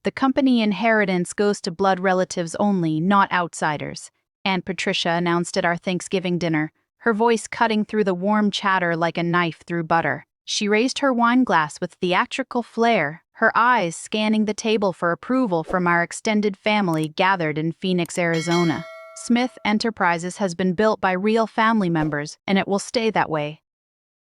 The company inheritance goes to blood relatives only, not outsiders," Aunt Patricia announced at our Thanksgiving dinner, her voice cutting through the warm chatter like a knife through butter. She raised her wine glass with theatrical flair, her eyes scanning the table for approval from our extended family gathered in Phoenix, Arizona. "Smith Enterprises has been built by real family members, and it will stay that way."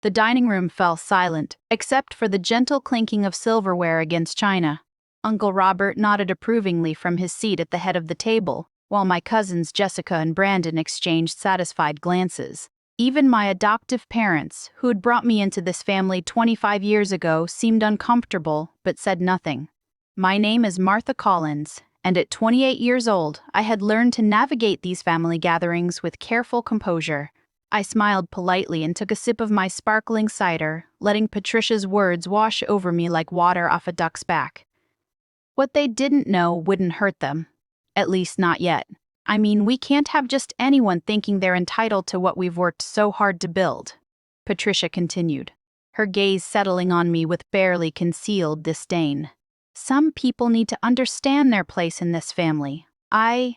The dining room fell silent, except for the gentle clinking of silverware against china. Uncle Robert nodded approvingly from his seat at the head of the table, while my cousins Jessica and Brandon exchanged satisfied glances. Even my adoptive parents, who had brought me into this family 25 years ago, seemed uncomfortable, but said nothing. My name is Martha Collins, and at 28 years old, I had learned to navigate these family gatherings with careful composure. I smiled politely and took a sip of my sparkling cider, letting Patricia's words wash over me like water off a duck's back. What they didn't know wouldn't hurt them. At least not yet. I mean, we can't have just anyone thinking they're entitled to what we've worked so hard to build, Patricia continued, her gaze settling on me with barely concealed disdain. Some people need to understand their place in this family. I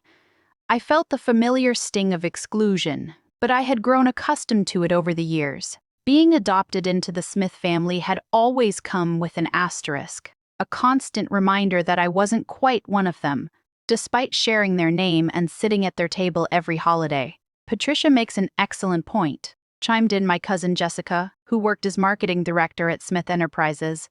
felt the familiar sting of exclusion, but I had grown accustomed to it over the years. Being adopted into the Smith family had always come with an asterisk, a constant reminder that I wasn't quite one of them, despite sharing their name and sitting at their table every holiday. "Patricia makes an excellent point," chimed in my cousin Jessica, who worked as marketing director at Smith Enterprises.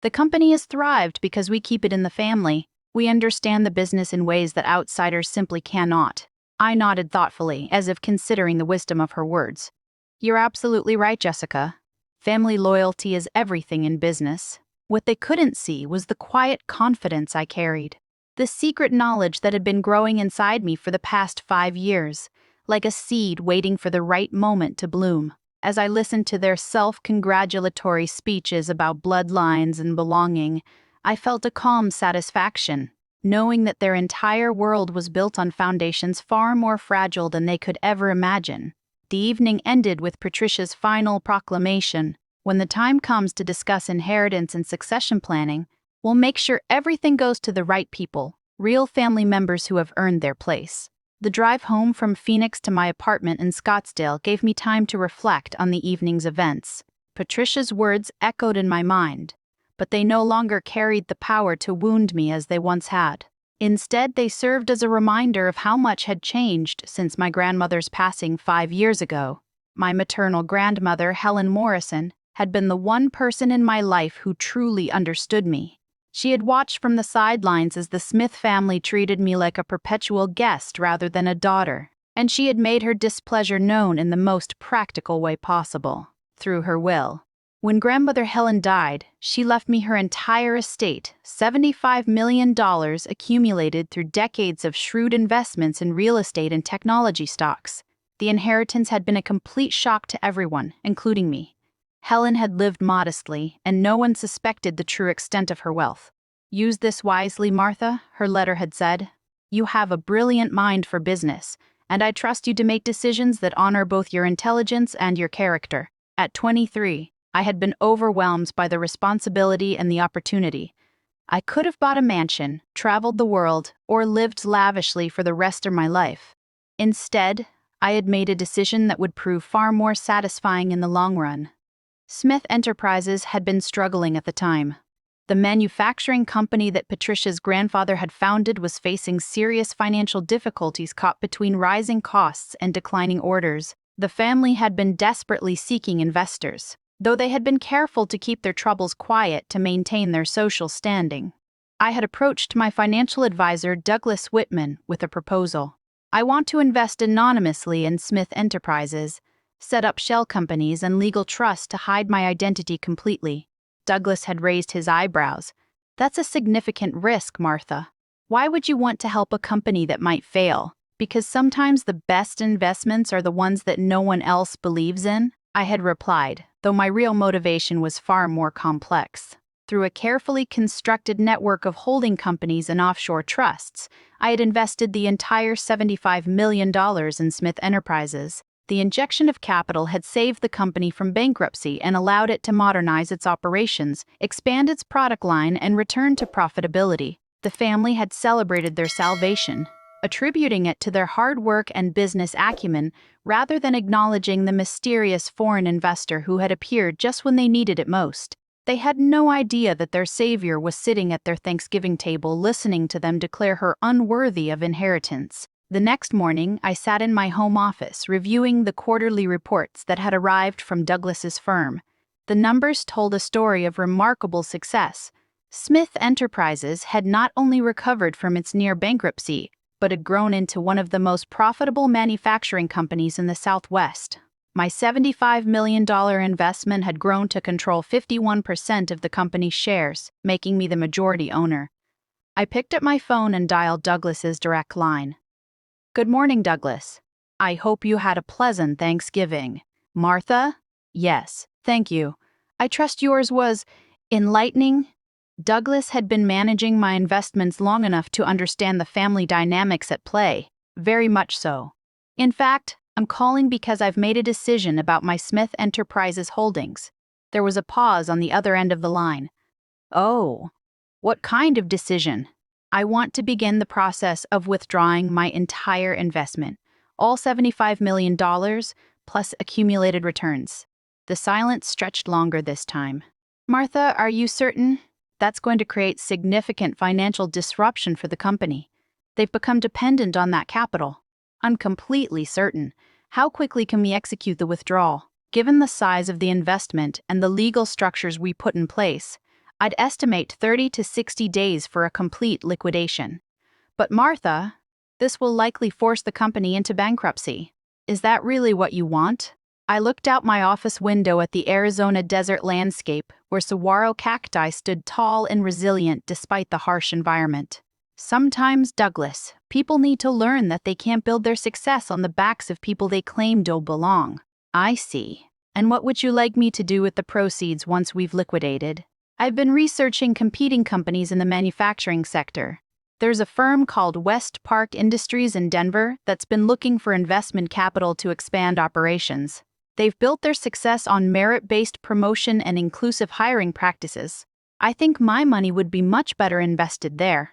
"The company has thrived because we keep it in the family. We understand the business in ways that outsiders simply cannot." I nodded thoughtfully, as if considering the wisdom of her words. "You're absolutely right, Jessica. Family loyalty is everything in business." What they couldn't see was the quiet confidence I carried. The secret knowledge that had been growing inside me for the past 5 years, like a seed waiting for the right moment to bloom. As I listened to their self-congratulatory speeches about bloodlines and belonging, I felt a calm satisfaction, knowing that their entire world was built on foundations far more fragile than they could ever imagine. The evening ended with Patricia's final proclamation: "When the time comes to discuss inheritance and succession planning, we'll make sure everything goes to the right people, real family members who have earned their place." The drive home from Phoenix to my apartment in Scottsdale gave me time to reflect on the evening's events. Patricia's words echoed in my mind, but they no longer carried the power to wound me as they once had. Instead, they served as a reminder of how much had changed since my grandmother's passing 5 years ago. My maternal grandmother, Helen Morrison, had been the one person in my life who truly understood me. She had watched from the sidelines as the Smith family treated me like a perpetual guest rather than a daughter, and she had made her displeasure known in the most practical way possible, through her will. When grandmother Helen died, she left me her entire estate, $75 million accumulated through decades of shrewd investments in real estate and technology stocks. The inheritance had been a complete shock to everyone, including me. Helen had lived modestly, and no one suspected the true extent of her wealth. "Use this wisely, Martha," her letter had said. "You have a brilliant mind for business, and I trust you to make decisions that honor both your intelligence and your character." At 23, I had been overwhelmed by the responsibility and the opportunity. I could have bought a mansion, traveled the world, or lived lavishly for the rest of my life. Instead, I had made a decision that would prove far more satisfying in the long run. Smith Enterprises had been struggling at the time. The manufacturing company that Patricia's grandfather had founded was facing serious financial difficulties caught between rising costs and declining orders. The family had been desperately seeking investors, though they had been careful to keep their troubles quiet to maintain their social standing. I had approached my financial advisor, Douglas Whitman, with a proposal. "I want to invest anonymously in Smith Enterprises, set up shell companies and legal trusts to hide my identity completely." Douglas had raised his eyebrows. "That's a significant risk, Martha. Why would you want to help a company that might fail? Because sometimes the best investments are the ones that no one else believes in," I had replied, though my real motivation was far more complex. Through a carefully constructed network of holding companies and offshore trusts, I had invested the entire $75 million in Smith Enterprises. The injection of capital had saved the company from bankruptcy and allowed it to modernize its operations, expand its product line, and return to profitability. The family had celebrated their salvation, attributing it to their hard work and business acumen rather than acknowledging the mysterious foreign investor who had appeared just when they needed it most. They had no idea that their savior was sitting at their Thanksgiving table listening to them declare her unworthy of inheritance. The next morning, I sat in my home office reviewing the quarterly reports that had arrived from Douglas's firm. The numbers told a story of remarkable success. Smith Enterprises had not only recovered from its near bankruptcy, but had grown into one of the most profitable manufacturing companies in the Southwest. My $75 million investment had grown to control 51% of the company's shares, making me the majority owner. I picked up my phone and dialed Douglas's direct line. "Good morning, Douglas. I hope you had a pleasant Thanksgiving." "Martha?" "Yes, thank you. I trust yours was enlightening." Douglas had been managing my investments long enough to understand the family dynamics at play. Very much so. "In fact, I'm calling because I've made a decision about my Smith Enterprises holdings." There was a pause on the other end of the line. "Oh, what kind of decision?" "I want to begin the process of withdrawing my entire investment, all $75 million plus accumulated returns." The silence stretched longer this time. "Martha, are you certain? That's going to create significant financial disruption for the company. They've become dependent on that capital." "I'm completely certain. How quickly can we execute the withdrawal? Given the size of the investment and the legal structures we put in place, I'd estimate 30 to 60 days for a complete liquidation." "But Martha, this will likely force the company into bankruptcy. Is that really what you want?" I looked out my office window at the Arizona desert landscape where saguaro cacti stood tall and resilient despite the harsh environment. "Sometimes, Douglas, people need to learn that they can't build their success on the backs of people they claim don't belong." "I see. And what would you like me to do with the proceeds once we've liquidated?" "I've been researching competing companies in the manufacturing sector. There's a firm called West Park Industries in Denver that's been looking for investment capital to expand operations. They've built their success on merit-based promotion and inclusive hiring practices. I think my money would be much better invested there."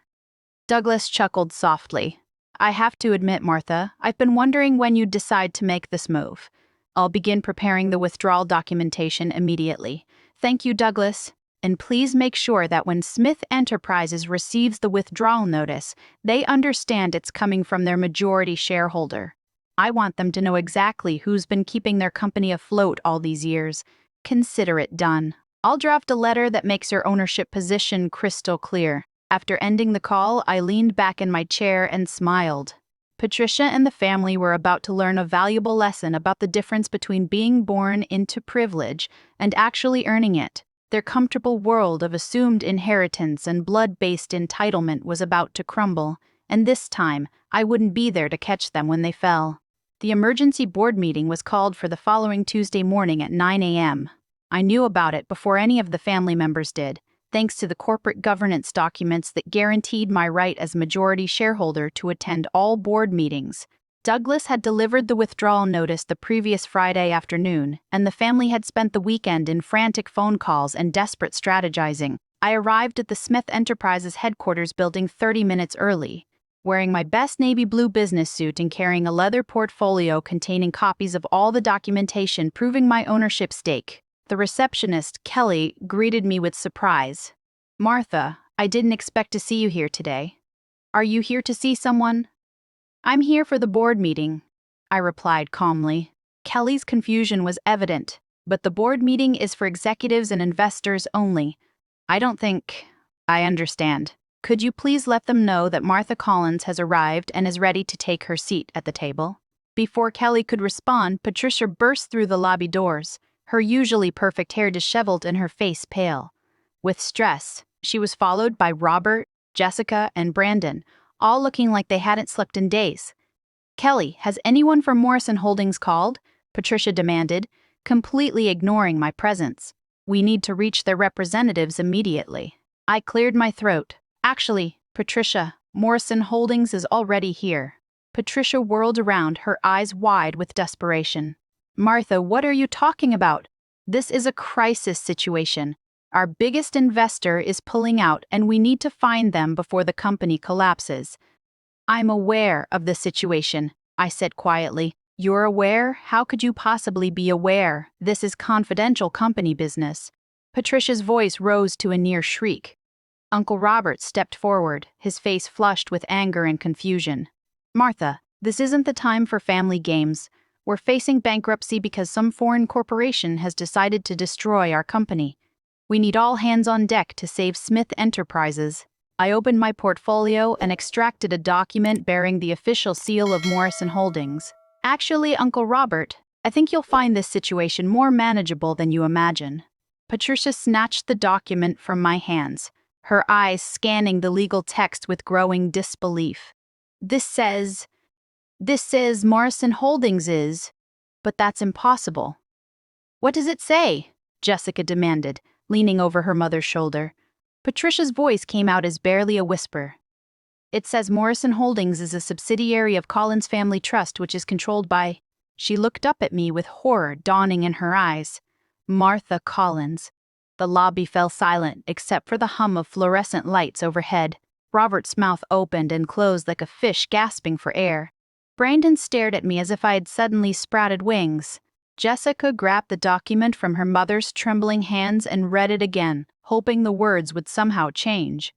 Douglas chuckled softly. "I have to admit, Martha, I've been wondering when you'd decide to make this move. I'll begin preparing the withdrawal documentation immediately." "Thank you, Douglas. And please make sure that when Smith Enterprises receives the withdrawal notice, they understand it's coming from their majority shareholder. I want them to know exactly who's been keeping their company afloat all these years. Consider it done. I'll draft a letter that makes your ownership position crystal clear." After ending the call, I leaned back in my chair and smiled. Patricia and the family were about to learn a valuable lesson about the difference between being born into privilege and actually earning it. Their comfortable world of assumed inheritance and blood-based entitlement was about to crumble, and this time, I wouldn't be there to catch them when they fell. The emergency board meeting was called for the following Tuesday morning at 9 a.m. I knew about it before any of the family members did, thanks to the corporate governance documents that guaranteed my right as majority shareholder to attend all board meetings. Douglas had delivered the withdrawal notice the previous Friday afternoon, and the family had spent the weekend in frantic phone calls and desperate strategizing. I arrived at the Smith Enterprises headquarters building 30 minutes early, wearing my best navy blue business suit and carrying a leather portfolio containing copies of all the documentation proving my ownership stake. The receptionist, Kelly, greeted me with surprise. "Martha, I didn't expect to see you here today. Are you here to see someone?" "I'm here for the board meeting," I replied calmly. Kelly's confusion was evident, but the board meeting is for executives and investors only. "I don't think I understand. Could you please let them know that Martha Collins has arrived and is ready to take her seat at the table?" Before Kelly could respond, Patricia burst through the lobby doors, her usually perfect hair disheveled and her face pale. With stress, she was followed by Robert, Jessica, and Brandon, all looking like they hadn't slept in days. "Kelly, has anyone from Morrison Holdings called?" Patricia demanded, completely ignoring my presence. "We need to reach their representatives immediately." I cleared my throat. "Actually, Patricia, Morrison Holdings is already here." Patricia whirled around, her eyes wide with desperation. "Martha, what are you talking about? This is a crisis situation. Our biggest investor is pulling out and we need to find them before the company collapses. I'm aware of the situation, I said quietly. You're aware? How could you possibly be aware? This is confidential company business. Patricia's voice rose to a near shriek. Uncle Robert stepped forward, his face flushed with anger and confusion. Martha, this isn't the time for family games. We're facing bankruptcy because some foreign corporation has decided to destroy our company. We need all hands on deck to save Smith Enterprises. I opened my portfolio and extracted a document bearing the official seal of Morrison Holdings. Actually, Uncle Robert, I think you'll find this situation more manageable than you imagine. Patricia snatched the document from my hands, her eyes scanning the legal text with growing disbelief. This says Morrison Holdings is, but that's impossible. What does it say? Jessica demanded, leaning over her mother's shoulder. Patricia's voice came out as barely a whisper. It says Morrison Holdings is a subsidiary of Collins Family Trust, which is controlled by... She looked up at me with horror dawning in her eyes. Martha Collins. The lobby fell silent, except for the hum of fluorescent lights overhead. Robert's mouth opened and closed like a fish gasping for air. Brandon stared at me as if I had suddenly sprouted wings. Jessica grabbed the document from her mother's trembling hands and read it again, hoping the words would somehow change.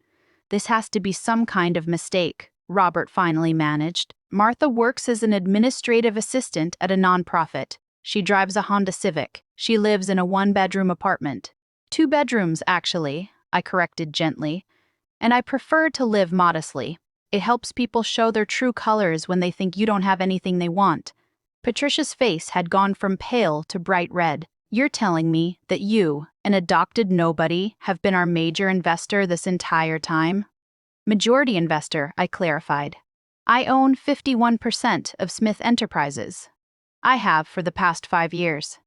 This has to be some kind of mistake, Robert finally managed. Martha works as an administrative assistant at a nonprofit. She drives a Honda Civic. She lives in a one-bedroom apartment. 2 bedrooms, actually, I corrected gently. And I prefer to live modestly. It helps people show their true colors when they think you don't have anything they want. Patricia's face had gone from pale to bright red. You're telling me that you, an adopted nobody, have been our major investor this entire time? Majority investor, I clarified. I own 51% of Smith Enterprises. I have for the past 5 years.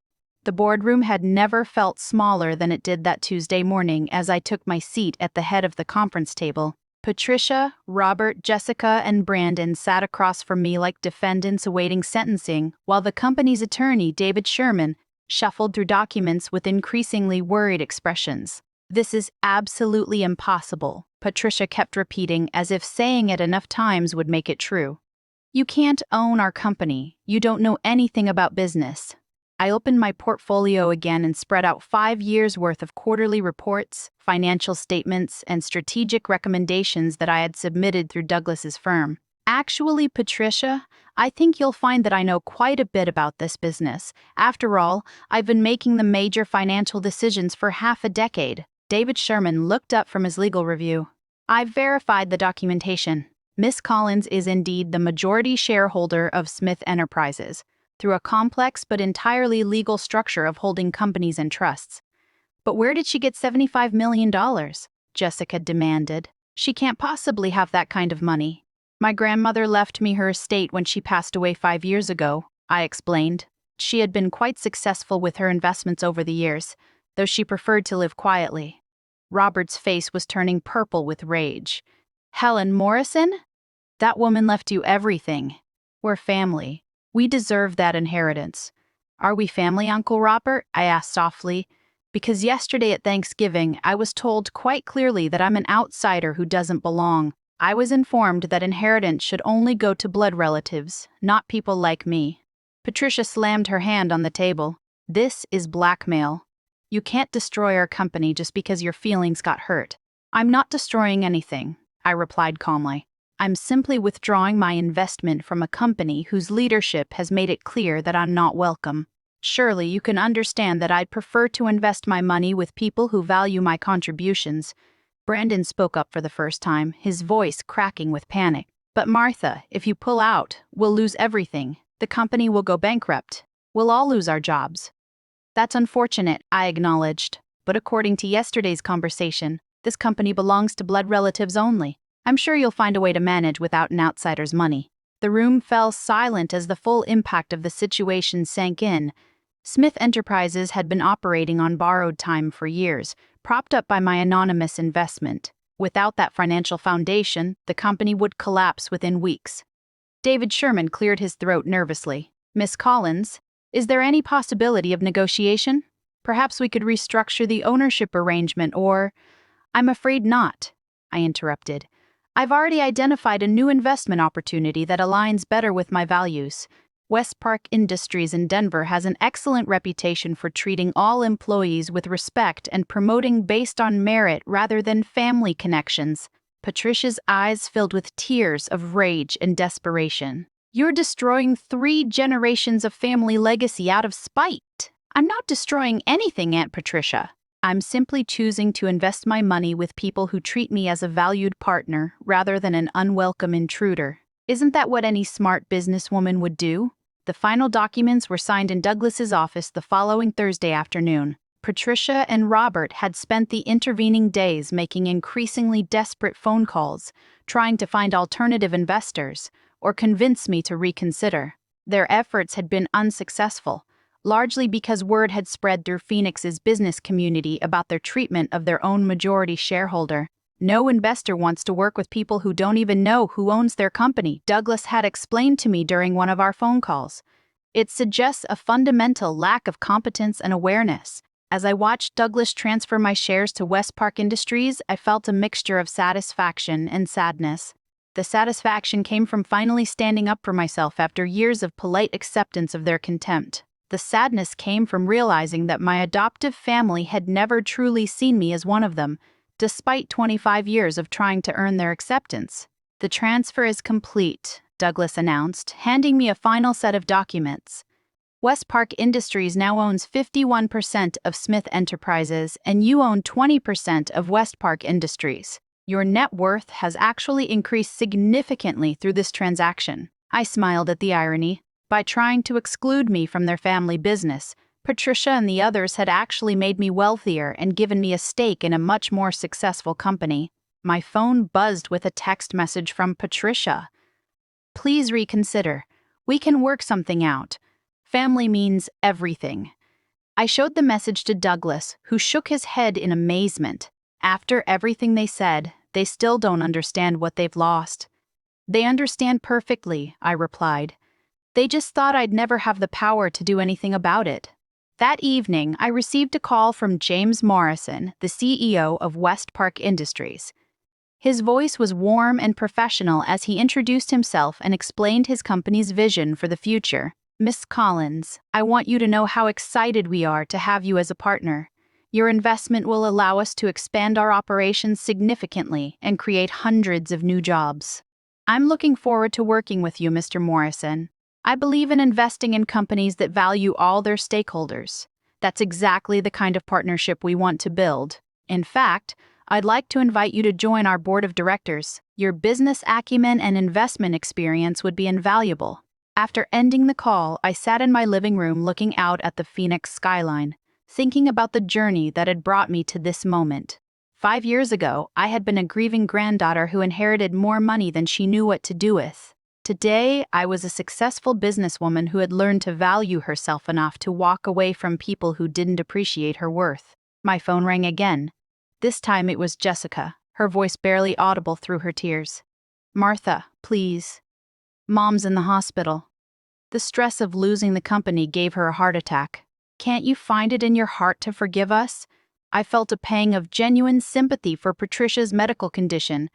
The boardroom had never felt smaller than it did that Tuesday morning as I took my seat at the head of the conference table. Patricia, Robert, Jessica, and Brandon sat across from me like defendants awaiting sentencing, while the company's attorney, David Sherman, shuffled through documents with increasingly worried expressions. This is absolutely impossible, Patricia kept repeating as if saying it enough times would make it true. You can't own our company. You don't know anything about business. I opened my portfolio again and spread out 5 years' worth of quarterly reports, financial statements, and strategic recommendations that I had submitted through Douglas's firm. Actually, Patricia, I think you'll find that I know quite a bit about this business. After all, I've been making the major financial decisions for half a decade. David Sherman looked up from his legal review. I've verified the documentation. Miss Collins is indeed the majority shareholder of Smith Enterprises, through a complex but entirely legal structure of holding companies and trusts. But where did she get $75 million? Jessica demanded. She can't possibly have that kind of money. My grandmother left me her estate when she passed away 5 years ago, I explained. She had been quite successful with her investments over the years, though she preferred to live quietly. Robert's face was turning purple with rage. Helen Morrison? That woman left you everything. We're family. We deserve that inheritance. Are we family, Uncle Robert? I asked softly, because yesterday at Thanksgiving I was told quite clearly that I'm an outsider who doesn't belong. I was informed that inheritance should only go to blood relatives, not people like me. Patricia slammed her hand on the table. This is blackmail. You can't destroy our company just because your feelings got hurt. I'm not destroying anything, I replied calmly. I'm simply withdrawing my investment from a company whose leadership has made it clear that I'm not welcome. Surely you can understand that I'd prefer to invest my money with people who value my contributions. Brandon spoke up for the first time, his voice cracking with panic. But Martha, if you pull out, we'll lose everything. The company will go bankrupt. We'll all lose our jobs. That's unfortunate, I acknowledged. But according to yesterday's conversation, this company belongs to blood relatives only. I'm sure you'll find a way to manage without an outsider's money. The room fell silent as the full impact of the situation sank in. Smith Enterprises had been operating on borrowed time for years, propped up by my anonymous investment. Without that financial foundation, the company would collapse within weeks. David Sherman cleared his throat nervously. Miss Collins, is there any possibility of negotiation? Perhaps we could restructure the ownership arrangement or— I'm afraid not, I interrupted. I've already identified a new investment opportunity that aligns better with my values. West Park Industries in Denver has an excellent reputation for treating all employees with respect and promoting based on merit rather than family connections. Patricia's eyes filled with tears of rage and desperation. You're destroying 3 generations of family legacy out of spite. I'm not destroying anything, Aunt Patricia. I'm simply choosing to invest my money with people who treat me as a valued partner rather than an unwelcome intruder. Isn't that what any smart businesswoman would do? The final documents were signed in Douglas's office the following Thursday afternoon. Patricia and Robert had spent the intervening days making increasingly desperate phone calls, trying to find alternative investors or convince me to reconsider. Their efforts had been unsuccessful, largely because word had spread through Phoenix's business community about their treatment of their own majority shareholder. No investor wants to work with people who don't even know who owns their company, Douglas had explained to me during one of our phone calls. It suggests a fundamental lack of competence and awareness. As I watched Douglas transfer my shares to West Park Industries, I felt a mixture of satisfaction and sadness. The satisfaction came from finally standing up for myself after years of polite acceptance of their contempt. The sadness came from realizing that my adoptive family had never truly seen me as one of them, despite 25 years of trying to earn their acceptance. The transfer is complete, Douglas announced, handing me a final set of documents. West Park Industries now owns 51% of Smith Enterprises, and you own 20% of West Park Industries. Your net worth has actually increased significantly through this transaction. I smiled at the irony. By trying to exclude me from their family business, Patricia and the others had actually made me wealthier and given me a stake in a much more successful company. My phone buzzed with a text message from Patricia. Please reconsider. We can work something out. Family means everything. I showed the message to Douglas, who shook his head in amazement. After everything they said, they still don't understand what they've lost. They understand perfectly, I replied. They just thought I'd never have the power to do anything about it. That evening, I received a call from James Morrison, the CEO of West Park Industries. His voice was warm and professional as he introduced himself and explained his company's vision for the future. Miss Collins, I want you to know how excited we are to have you as a partner. Your investment will allow us to expand our operations significantly and create hundreds of new jobs. I'm looking forward to working with you, Mr. Morrison. I believe in investing in companies that value all their stakeholders. That's exactly the kind of partnership we want to build. In fact, I'd like to invite you to join our board of directors. Your business acumen and investment experience would be invaluable. After ending the call, I sat in my living room looking out at the Phoenix skyline, thinking about the journey that had brought me to this moment. 5 years ago, I had been a grieving granddaughter who inherited more money than she knew what to do with. Today, I was a successful businesswoman who had learned to value herself enough to walk away from people who didn't appreciate her worth. My phone rang again. This time it was Jessica, her voice barely audible through her tears. Martha, please. Mom's in the hospital. The stress of losing the company gave her a heart attack. Can't you find it in your heart to forgive us? I felt a pang of genuine sympathy for Patricia's medical condition,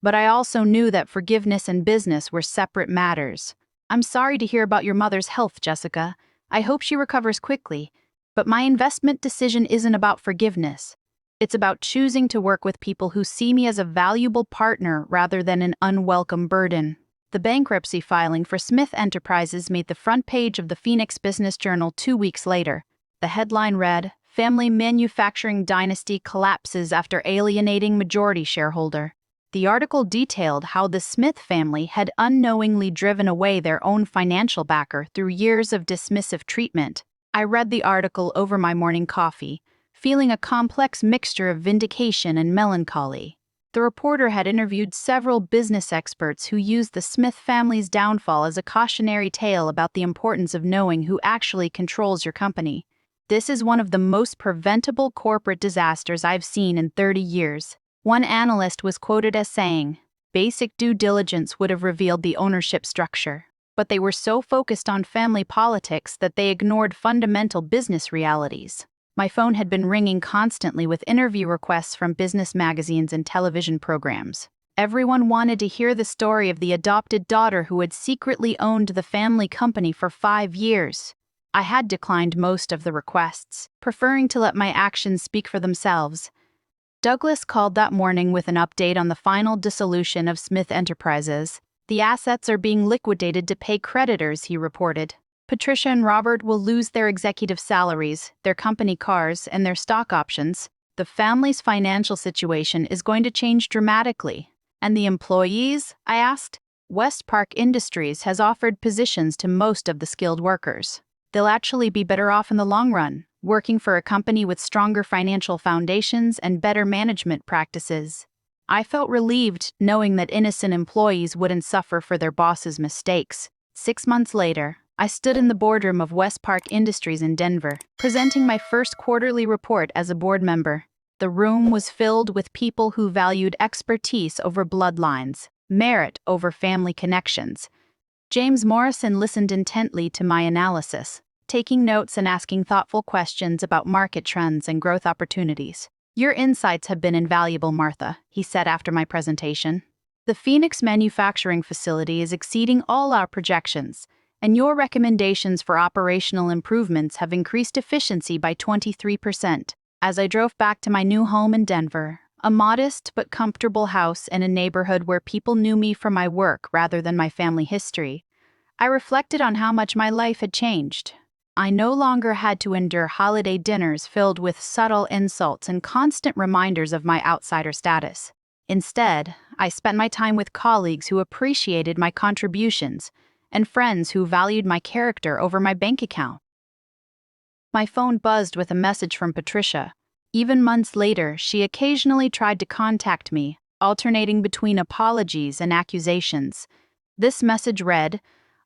but I also knew that forgiveness and business were separate matters. I'm sorry to hear about your mother's health, Jessica. I hope she recovers quickly, but my investment decision isn't about forgiveness. It's about choosing to work with people who see me as a valuable partner rather than an unwelcome burden. The bankruptcy filing for Smith Enterprises made the front page of the Phoenix Business Journal 2 weeks later. The headline read, "Family Manufacturing Dynasty Collapses After Alienating Majority Shareholder." The article detailed how the Smith family had unknowingly driven away their own financial backer through years of dismissive treatment. I read the article over my morning coffee, feeling a complex mixture of vindication and melancholy. The reporter had interviewed several business experts who used the Smith family's downfall as a cautionary tale about the importance of knowing who actually controls your company. This is one of the most preventable corporate disasters I've seen in 30 years. One analyst was quoted as saying, "Basic due diligence would have revealed the ownership structure, but they were so focused on family politics that they ignored fundamental business realities." My phone had been ringing constantly with interview requests from business magazines and television programs. Everyone wanted to hear the story of the adopted daughter who had secretly owned the family company for 5 years. I had declined most of the requests, preferring to let my actions speak for themselves. Douglas called that morning with an update on the final dissolution of Smith Enterprises. The assets are being liquidated to pay creditors, he reported. Patricia and Robert will lose their executive salaries, their company cars, and their stock options. The family's financial situation is going to change dramatically. And the employees? I asked. West Park Industries has offered positions to most of the skilled workers. They'll actually be better off in the long run, working for a company with stronger financial foundations and better management practices. I felt relieved knowing that innocent employees wouldn't suffer for their boss's mistakes. 6 months later, I stood in the boardroom of West Park Industries in Denver, presenting my first quarterly report as a board member. The room was filled with people who valued expertise over bloodlines, merit over family connections. James Morrison listened intently to my analysis, taking notes and asking thoughtful questions about market trends and growth opportunities. Your insights have been invaluable, Martha, he said after my presentation. The Phoenix manufacturing facility is exceeding all our projections, and your recommendations for operational improvements have increased efficiency by 23%. As I drove back to my new home in Denver, a modest but comfortable house in a neighborhood where people knew me for my work rather than my family history, I reflected on how much my life had changed. I no longer had to endure holiday dinners filled with subtle insults and constant reminders of my outsider status. Instead, I spent my time with colleagues who appreciated my contributions and friends who valued my character over my bank account. My phone buzzed with a message from Patricia. Even months later, she occasionally tried to contact me, alternating between apologies and accusations. This message read,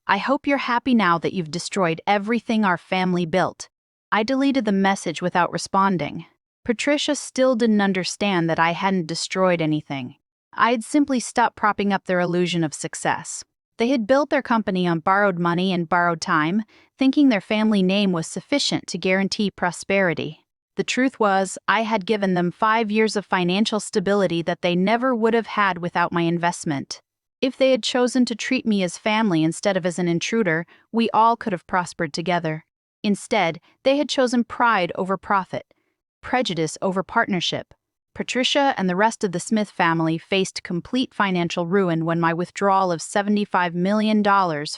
"I hope you're happy now that you've destroyed everything our family built." I deleted the message without responding. Patricia still didn't understand that I hadn't destroyed anything. I had simply stopped propping up their illusion of success. They had built their company on borrowed money and borrowed time, thinking their family name was sufficient to guarantee prosperity. The truth was, I had given them 5 years of financial stability that they never would have had without my investment. If they had chosen to treat me as family instead of as an intruder, we all could have prospered together. Instead, they had chosen pride over profit, prejudice over partnership. Patricia and the rest of the Smith family faced complete financial ruin when my withdrawal of $75 million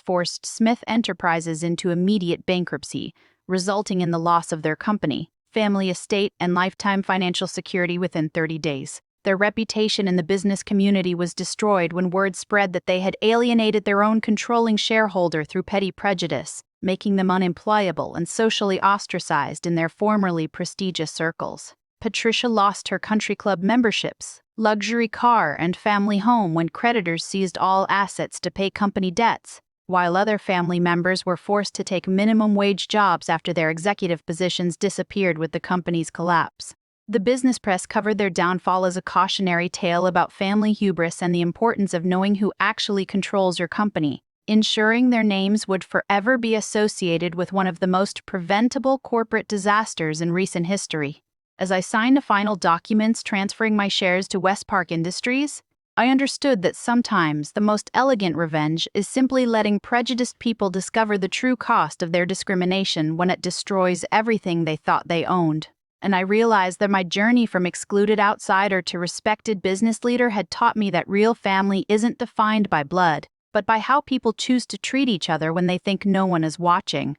forced Smith Enterprises into immediate bankruptcy, resulting in the loss of their company, family estate, and lifetime financial security within 30 days. Their reputation in the business community was destroyed when word spread that they had alienated their own controlling shareholder through petty prejudice, making them unemployable and socially ostracized in their formerly prestigious circles. Patricia lost her country club memberships, luxury car, and family home when creditors seized all assets to pay company debts, while other family members were forced to take minimum wage jobs after their executive positions disappeared with the company's collapse. The business press covered their downfall as a cautionary tale about family hubris and the importance of knowing who actually controls your company, ensuring their names would forever be associated with one of the most preventable corporate disasters in recent history. As I signed the final documents transferring my shares to West Park Industries, I understood that sometimes the most elegant revenge is simply letting prejudiced people discover the true cost of their discrimination when it destroys everything they thought they owned. And I realized that my journey from excluded outsider to respected business leader had taught me that real family isn't defined by blood, but by how people choose to treat each other when they think no one is watching.